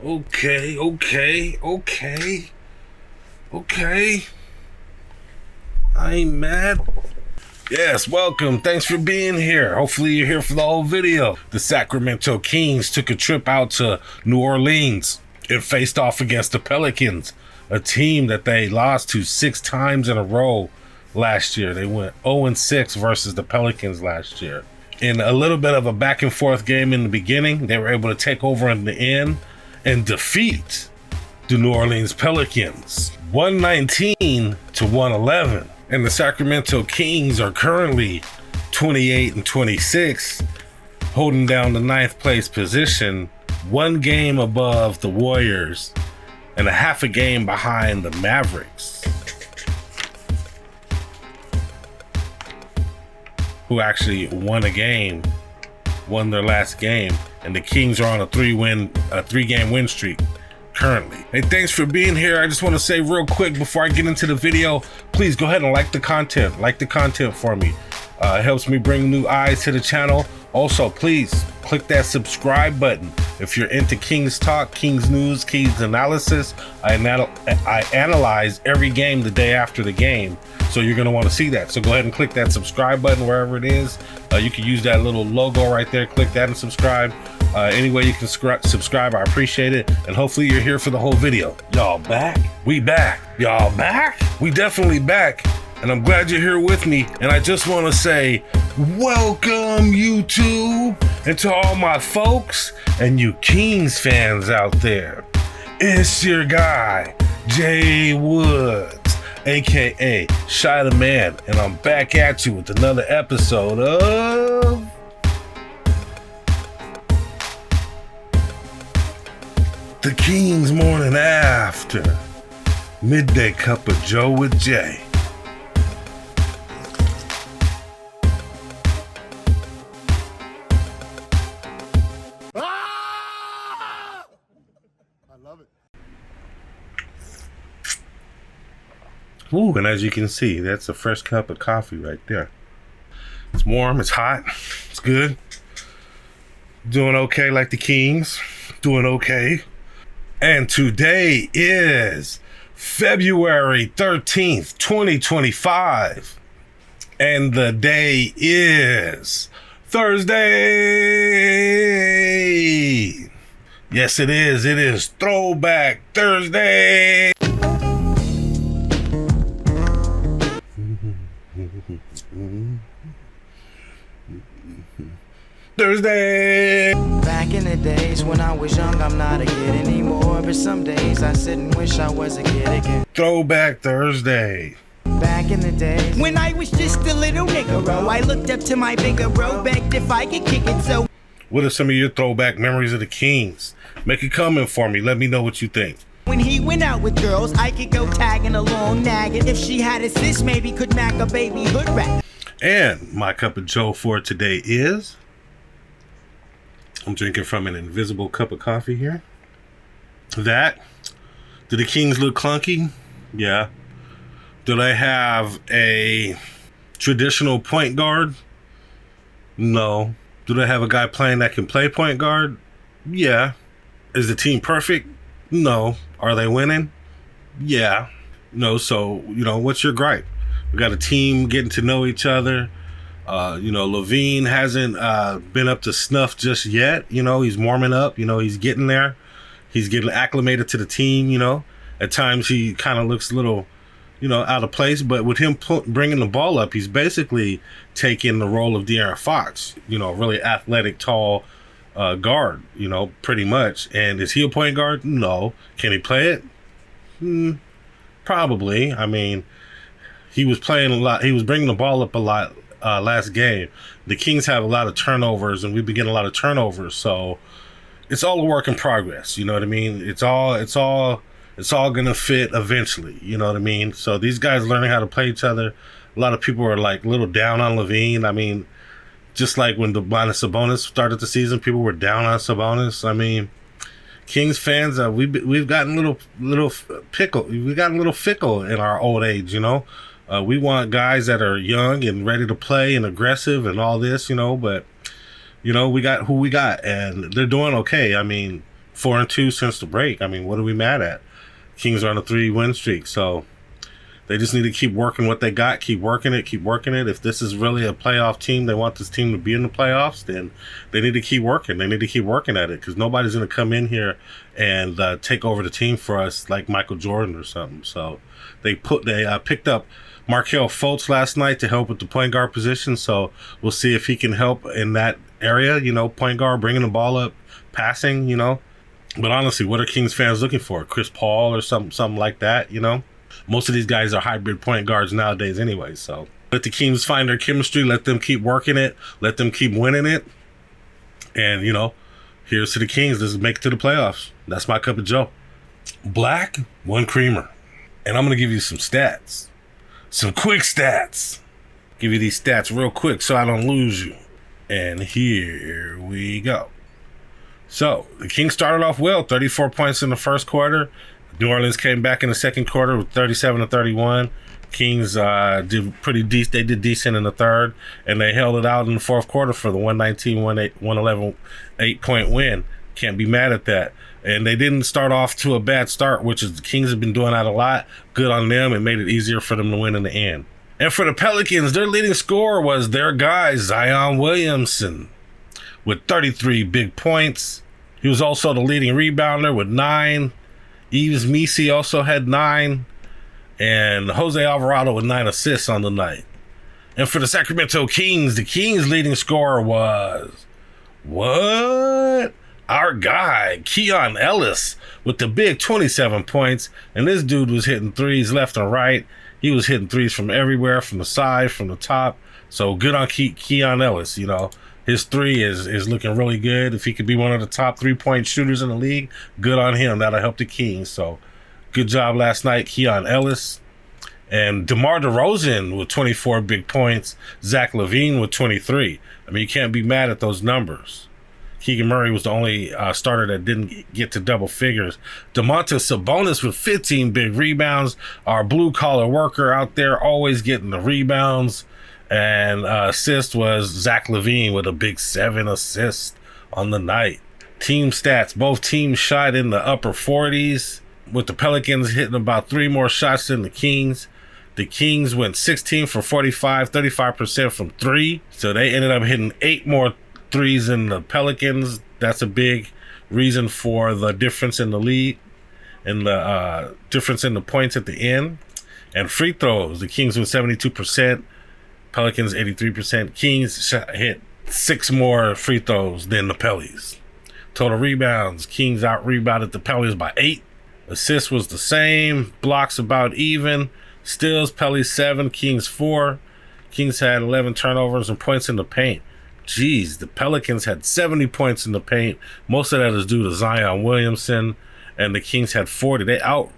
Okay. I ain't mad. Yes, welcome. Thanks for being here. Hopefully you're here for the whole video. The Sacramento Kings took a trip out to New Orleans and faced off against the Pelicans, a team that they lost to 6 times in a row last year. They went 0-6 versus the Pelicans last year. In a little bit of a back and forth game in the beginning, they were able to take over in the end and defeat the New Orleans Pelicans 119-111. And the Sacramento Kings are currently 28-26, holding down the 9th place position, 1 game above the Warriors and a half a game behind the Mavericks, who actually won their last game, and the Kings are on a 3-game win streak currently. Hey, thanks for being here. I just want to say real quick before I get into the video, please go ahead and like the content for me. It helps me bring new eyes to the channel. Also, please click that subscribe button if you're into Kings talk, Kings news, Kings analysis. I analyze every game the day after the game, so you're going to want to see that. So go ahead and click that subscribe button wherever it is. You can use that little logo right there. Click that and subscribe. Any way you can subscribe, I appreciate it. And hopefully you're here for the whole video. Y'all back? We back. Y'all back? We definitely back. And I'm glad you're here with me. And I just want to say, welcome YouTube, and to all my folks and you Kings fans out there. It's your guy, Jay Woods, aka Shy the Man, and I'm back at you with another episode of The Kings Morning After, Midday Cup of Joe with Jay. I love it. Ooh, and as you can see, that's a fresh cup of coffee right there. It's warm, it's hot, it's good. Doing okay like the Kings, doing okay. And today is February 13th, 2025. And the day is Thursday. Yes, it is. It is Throwback Thursday. Thursday. Back in the days when I was young, I'm not a kid anymore. But some days I sit and wish I was a kid again. Throwback Thursday. Back in the days when I was just a little nigga, bro, I looked up to my bigger bro, begged if I could kick it. So what are some of your throwback memories of the Kings? Make a comment for me. Let me know what you think. when he went out with girls, I could go tagging along, nagging. If she had a sis, maybe could mac a baby hood rat. And my cup of Joe for today is, I'm drinking from an invisible cup of coffee here. Do the Kings look clunky? Yeah. Do they have a traditional point guard? No. Do they have a guy playing that can play point guard? Yeah. Is the team perfect? No. Are they winning? Yeah. No, so, what's your gripe? We got a team getting to know each other. LaVine hasn't been up to snuff just yet. He's warming up. He's getting there. He's getting acclimated to the team. At times he kind of looks a little, out of place. But with him bringing the ball up, he's basically taking the role of De'Aaron Fox. Really athletic, tall guard. Pretty much. And is he a point guard? No. Can he play it? Probably. I mean, he was playing a lot. He was bringing the ball up a lot last game. The Kings have a lot of turnovers, and we've been getting a lot of turnovers. So it's all a work in progress. You know what I mean? It's all gonna fit eventually. You know what I mean? So these guys learning how to play each other. A lot of people are like a little down on LaVine. I mean, just like when Domantas Sabonis started the season, people were down on Sabonis. I mean, Kings fans, we've gotten a little fickle. We've gotten a little fickle in our old age. We want guys that are young and ready to play and aggressive and all this. But we got who we got, and they're doing okay. I mean, 4-2 since the break. I mean, what are we mad at? Kings are on a 3-win streak, so they just need to keep working what they got, keep working it. If this is really a playoff team, they want this team to be in the playoffs, then they need to keep working. They need to keep working at it, because nobody's going to come in here and take over the team for us like Michael Jordan or something. So they picked up Markelle Fultz last night to help with the point guard position, so we'll see if he can help in that area, point guard, bringing the ball up, passing, But honestly, what are Kings fans looking for? Chris Paul or something like that, Most of these guys are hybrid point guards nowadays anyway, so let the Kings find their chemistry, let them keep working it, let them keep winning it, and, here's to the Kings. Let's make it to the playoffs. That's my cup of joe. Black, one creamer. And I'm going to give you some stats. Some quick stats. Give you these stats real quick so I don't lose you. And here we go. So, the Kings started off well, 34 points in the first quarter. New Orleans came back in the second quarter with 37-31. Kings did pretty decent. They did decent in the third, and they held it out in the fourth quarter for the 119-111 8-point win. Can't be mad at that. And they didn't start off to a bad start, which is the Kings have been doing that a lot. Good on them. It made it easier for them to win in the end. And for the Pelicans, their leading scorer was their guy, Zion Williamson, with 33 big points. He was also the leading rebounder with 9. Yves Missi also had 9. And Jose Alvarado with 9 assists on the night. And for the Sacramento Kings, the Kings' leading scorer was... What? Our guy, Keon Ellis, with the big 27 points. And this dude was hitting threes left and right. He was hitting threes from everywhere, from the side, from the top. So good on Keon Ellis, His three is looking really good. If he could be one of the top 3-point shooters in the league, good on him. That'll help the Kings. So good job last night, Keon Ellis. And DeMar DeRozan with 24 big points. Zach LaVine with 23. I mean, you can't be mad at those numbers. Keegan Murray was the only starter that didn't get to double figures. Domantas Sabonis with 15 big rebounds. Our blue-collar worker out there always getting the rebounds. And assist was Zach LaVine with a big 7 assists on the night. Team stats, both teams shot in the upper 40s, with the Pelicans hitting about 3 more shots than the Kings. The Kings went 16 for 45, 35% from 3. So they ended up hitting 8 more threes than the Pelicans. That's a big reason for the difference in the lead and the difference in the points at the end. And free throws, the Kings went 72%. Pelicans 83%. Kings hit 6 more free throws than the Pellies. Total rebounds, Kings out-rebounded the Pellies by 8. Assists was the same. Blocks about even. Steals, Pellies 7, Kings 4. Kings had 11 turnovers and points in the paint. Jeez, the Pelicans had 70 points in the paint. Most of that is due to Zion Williamson. And the Kings had 40. They out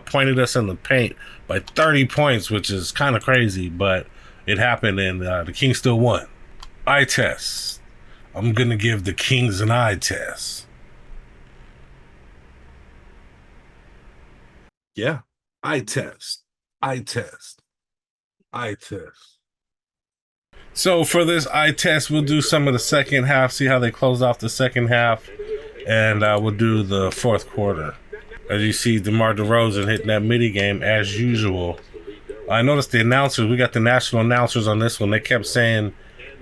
pointed us in the paint by 30 points, which is kind of crazy, but it happened, and the Kings still won. Eye test. I'm going to give the Kings an eye test. Yeah, eye test. Eye test. Eye test. So for this eye test, we'll do some of the second half, see how they close off the second half, and we'll do the fourth quarter. As you see, DeMar DeRozan hitting that midi game as usual. I noticed the announcers, we got the national announcers on this one. They kept saying,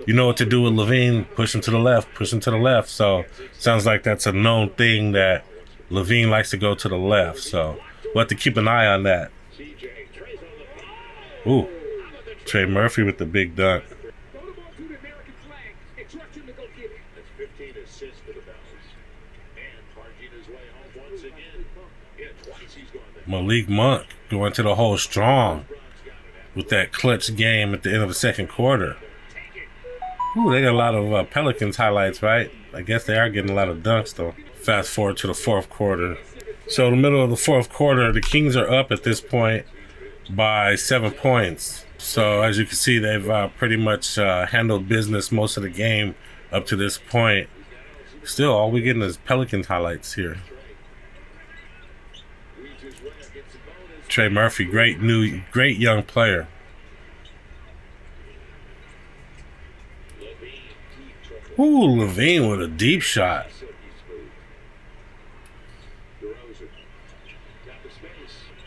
you know what to do with LaVine, push him to the left, push him to the left. So sounds like that's a known thing that LaVine likes to go to the left. So we'll have to keep an eye on that. Ooh, Trey Murphy with the big dunk. Malik Monk going to the hole strong with that clutch game at the end of the second quarter. Ooh, they got a lot of Pelicans highlights, right? I guess they are getting a lot of dunks, though. Fast forward to the fourth quarter. So the middle of the fourth quarter, the Kings are up at this point by 7 points. So as you can see, they've pretty much handled business most of the game up to this point. Still, all we're getting is Pelicans highlights here. Trey Murphy, great young player. Ooh, LaVine with a deep shot.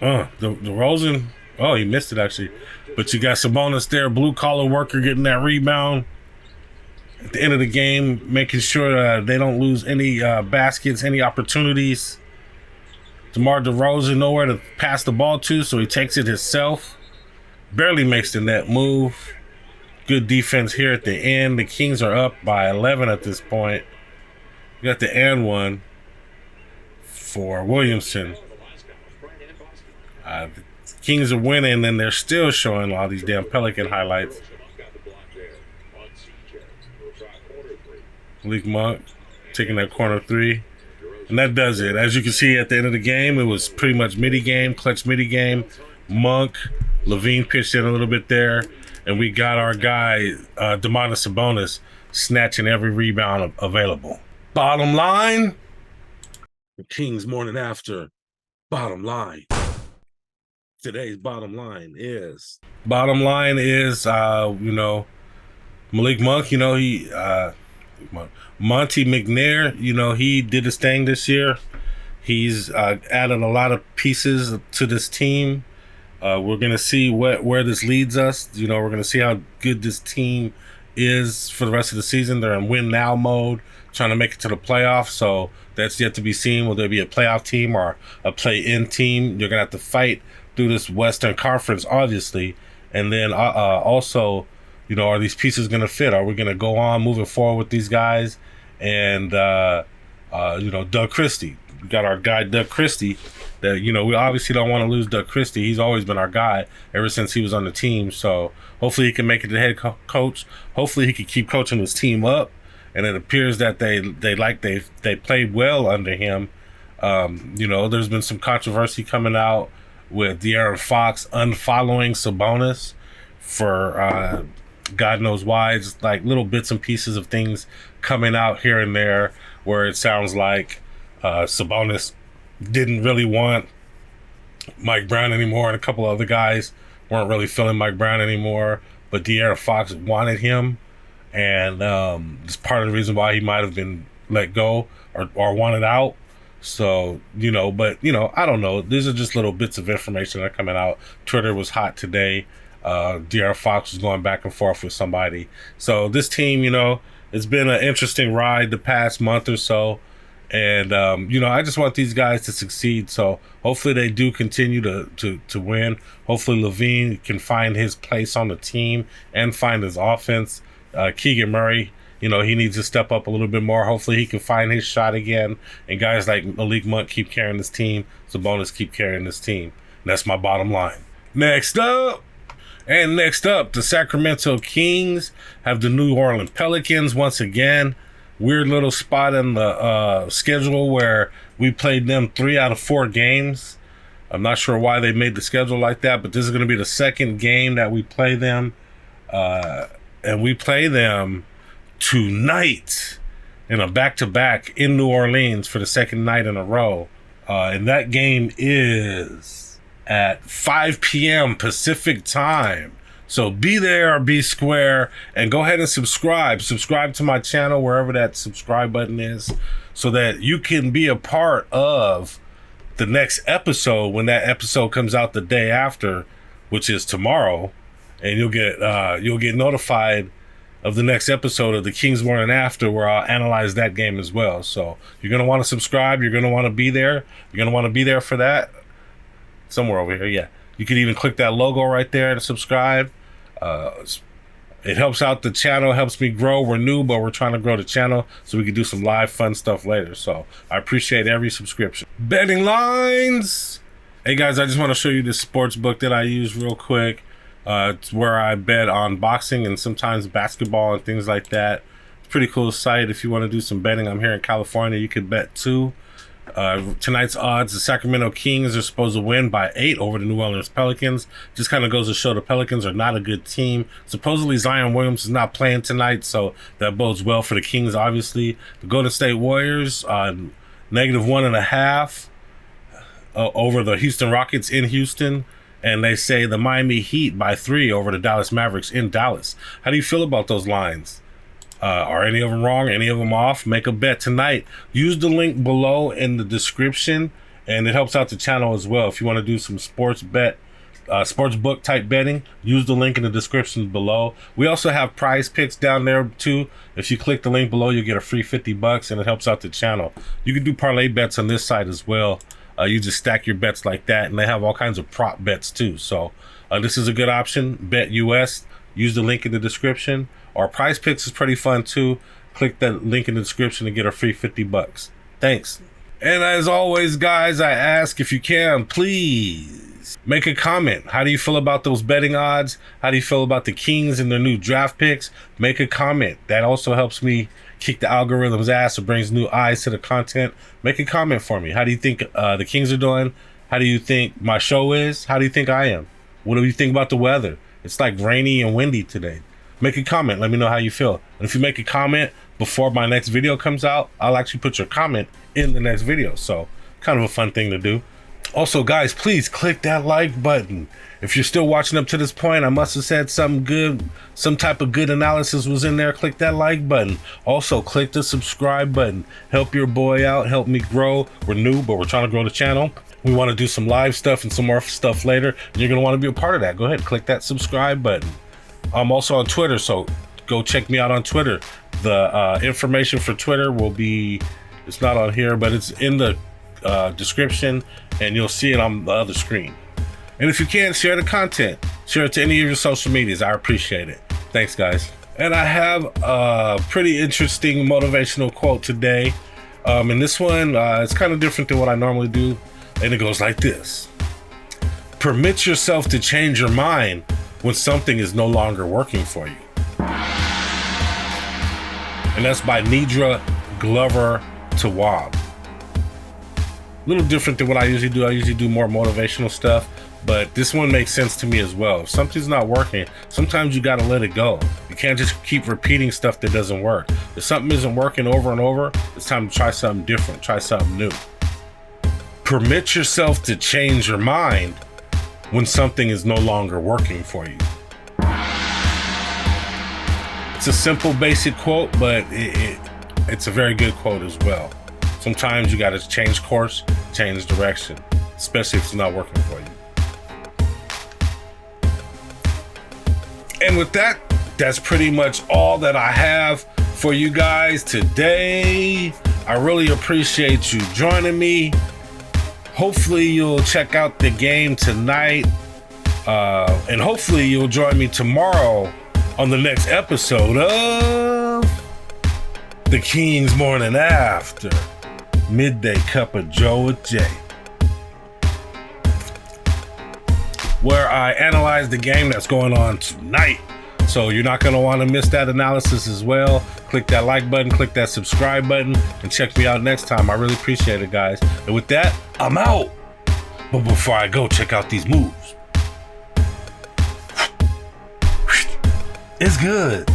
DeRozan. Oh, he missed it actually. But you got Sabonis there, blue collar worker, getting that rebound at the end of the game, making sure they don't lose any baskets, any opportunities. DeMar DeRozan nowhere to pass the ball to, so he takes it himself. Barely makes the net move. Good defense here at the end. The Kings are up by 11 at this point. You got the and one for Williamson. The Kings are winning, and they're still showing all these damn Pelican highlights. Malik Monk taking that corner three. And that does it. As you can see at the end of the game, it was pretty much midi game, clutch midi game. Monk, Levine pitched in a little bit there. And we got our guy, Domantas Sabonis, snatching every rebound available. Bottom line, the Kings morning after. Bottom line. Today's bottom line is Malik Monk, Monty McNair, he did his thing this year. He's added a lot of pieces to this team. We're going to see where this leads us. We're going to see how good this team is for the rest of the season. They're in win now mode, trying to make it to the playoffs. So that's yet to be seen. Will there be a playoff team or a play-in team? You're going to have to fight through this Western Conference, obviously. And then also, are these pieces going to fit? Are we going to go on moving forward with these guys? And, Doug Christie. We got our guy, Doug Christie, that, we obviously don't want to lose Doug Christie. He's always been our guy ever since he was on the team. So hopefully he can make it the head coach. Hopefully he can keep coaching his team up. And it appears that they played well under him. There's been some controversy coming out with De'Aaron Fox unfollowing Sabonis for God knows why. It's like little bits and pieces of things coming out here and there where it sounds like Sabonis didn't really want Mike Brown anymore, and a couple other guys weren't really feeling Mike Brown anymore, but De'Aaron Fox wanted him, and it's part of the reason why he might have been let go or wanted out. So, but I don't know. These are just little bits of information that are coming out. Twitter was hot today. De'Aaron Fox was going back and forth with somebody. So this team, it's been an interesting ride the past month or so. And, I just want these guys to succeed. So hopefully they do continue to win. Hopefully Levine can find his place on the team and find his offense. Keegan Murray, he needs to step up a little bit more. Hopefully he can find his shot again. And guys like Malik Monk keep carrying this team. Sabonis keep carrying this team. And that's my bottom line. Next up, the Sacramento Kings have the New Orleans Pelicans once again. Weird little spot in the schedule where we played them 3 out of 4 games. I'm not sure why they made the schedule like that, but this is going to be the second game that we play them. And we play them tonight in a back-to-back in New Orleans for the second night in a row. And that game is at 5 p.m. Pacific time. So be there or be square, and go ahead and subscribe. Subscribe to my channel wherever that subscribe button is so that you can be a part of the next episode when that episode comes out the day after, which is tomorrow. And you'll get notified of the next episode of the Kings Morning After, where I'll analyze that game as well. So you're going to want to subscribe. You're going to want to be there. You're going to want to be there for that. Somewhere over here, yeah. You can even click that logo right there and subscribe. It helps out the channel, helps me grow. We're new, but we're trying to grow the channel so we can do some live fun stuff later. So I appreciate every subscription. Betting lines. Hey guys, I just want to show you this sports book that I use real quick. It's where I bet on boxing and sometimes basketball and things like that. It's a pretty cool site if you want to do some betting. I'm here in California. You could bet too. Tonight's odds, the Sacramento Kings are supposed to win by 8 over the New Orleans Pelicans. Just kind of goes to show the Pelicans are not a good team. Supposedly Zion Williams is not playing tonight, so that bodes well for the Kings, obviously. The Golden State Warriors, -1.5 over the Houston Rockets in Houston. And they say the Miami Heat by 3 over the Dallas Mavericks in Dallas. How do you feel about those lines? Are any of them wrong? Any of them off? Make a bet tonight. Use the link below in the description and it helps out the channel as well. If you want to do some sports book type betting, use the link in the description below. We also have Prize Picks down there too. If you click the link below, you'll get a free $50 and it helps out the channel. You can do parlay bets on this side as well. You just stack your bets like that, and they have all kinds of prop bets too. So this is a good option. Bet US, use the link in the description. Or Prize Picks is pretty fun too. Click that link in the description to get a free $50. Thanks. And as always, guys, I ask, if you can, please make a comment. How do you feel about those betting odds? How do you feel about the Kings and their new draft picks? Make a comment. That also helps me kick the algorithm's ass. It brings new eyes to the content. Make a comment for me. How do you think the Kings are doing? How do you think my show is? How do you think I am? What do you think about the weather? It's like rainy and windy today. Make a comment. Let me know how you feel. And if you make a comment before my next video comes out, I'll actually put your comment in the next video. So kind of a fun thing to do. Also, guys, please click that like button. If you're still watching up to this point, I must have said something good. Some type of good analysis was in there. Click that like button. Also, click the subscribe button. Help your boy out. Help me grow. We're new, but we're trying to grow the channel. We want to do some live stuff and some more stuff later. And you're going to want to be a part of that. Go ahead, click that subscribe button. I'm also on Twitter, so go check me out on Twitter. The information for Twitter will be, it's not on here, but it's in the description, and you'll see it on the other screen. And if you can, share the content. Share it to any of your social medias. I appreciate it. Thanks, guys. And I have a pretty interesting motivational quote today. And this one, it's kind of different than what I normally do. And it goes like this. Permit yourself to change your mind when something is no longer working for you. And that's by Nedra Glover Tawwab. A little different than what I usually do. I usually do more motivational stuff, but this one makes sense to me as well. If something's not working, sometimes you gotta let it go. You can't just keep repeating stuff that doesn't work. If something isn't working over and over, it's time to try something different, try something new. Permit yourself to change your mind when something is no longer working for you. It's a simple, basic quote, but it's a very good quote as well. Sometimes you gotta change course, change direction, especially if it's not working for you. And with that, that's pretty much all that I have for you guys today. I really appreciate you joining me. Hopefully you'll check out the game tonight. And hopefully you'll join me tomorrow on the next episode of The King's Morning After. Midday Cup of Joe with Jay, where I analyze the game that's going on tonight. So you're not going to want to miss that analysis as well. Click that like button, click that subscribe button, and check me out next time. I really appreciate it, guys. And with that, I'm out. But before I go, check out these moves. It's good.